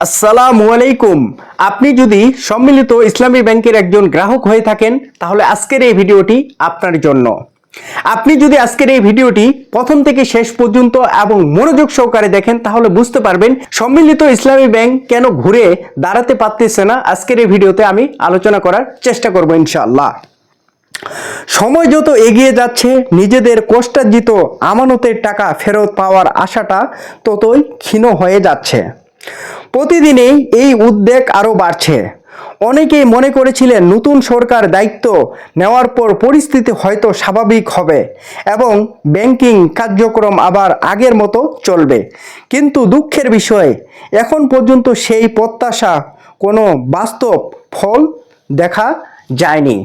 আসসালামু আলাইকুম। আপনি যদি সম্মিলিত ইসলামী ব্যাংকের একজন গ্রাহক হয়ে থাকেন তাহলে আজকের এই ভিডিওটি আপনার জন্য। আপনি যদি আজকের এই ভিডিওটি প্রথম থেকে শেষ পর্যন্ত এবং মনোযোগ সহকারে দেখেন তাহলে বুঝতে পারবেন সম্মিলিত ইসলামী ব্যাংক কেন ঘুরে দাঁড়াতে পারতেছে না। আজকের এই ভিডিওতে আমি আলোচনা করার চেষ্টা করব ইনশাআল্লাহ। সময় যত এগিয়ে যাচ্ছে নিজেদের কষ্টার্জিত আমানতের টাকা ফেরত পাওয়ার আশাটা ততই ক্ষীণ হয়ে যাচ্ছে। প্রতিদিনেই এই উদ্বেগ আরও বাড়ছে। অনেকেই মনে করেছিলেন নতুন সরকার দায়িত্ব নেওয়ার পর পরিস্থিতি হয়তো স্বাভাবিক হবে এবং ব্যাংকিং কার্যক্রম আবার আগের মতো চলবে, কিন্তু দুঃখের বিষয় এখন পর্যন্ত সেই প্রত্যাশা কোনো বাস্তব ফল দেখা যায়নি।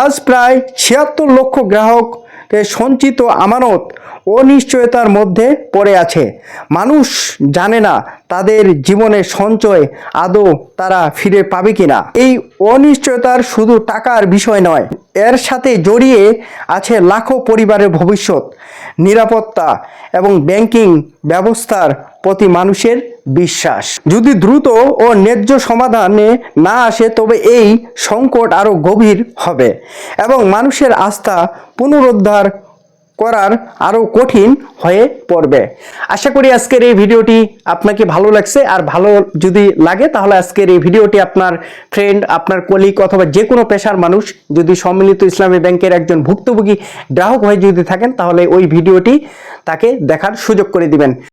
আজ প্রায় ৭৬ লক্ষ গ্রাহকের সঞ্চিত আমানত অনিশ্চয়তার মধ্যে পড়ে আছে। মানুষ জানে না তাদের জীবনের সঞ্চয় আদৌ তারা ফিরে পাবে কিনা। এই অনিশ্চয়তার শুধু টাকার বিষয় নয়, এর সাথে জড়িয়ে আছে লাখো পরিবারের ভবিষ্যৎ, নিরাপত্তা এবং ব্যাংকিং ব্যবস্থার প্রতি মানুষের বিশ্বাস। যদি দ্রুত ও ন্যায্য সমাধানে না আসে তবে এই সংকট আরও গভীর হবে এবং মানুষের আস্থা পুনরুদ্ধার করার আরও কঠিন হয়ে পড়বে। আশা করি আজকের এই ভিডিওটি আপনাকে ভালো লাগছে, আর ভালো যদি লাগে তাহলে আজকের এই ভিডিওটি আপনার ফ্রেন্ড, আপনার কলিগ অথবা যে কোনো পেশার মানুষ যদি সম্মিলিত ইসলামী ব্যাংকের একজন ভুক্তভোগী গ্রাহক হয়ে যদি থাকেন তাহলে ওই ভিডিওটি তাকে দেখার সুযোগ করে দিবেন।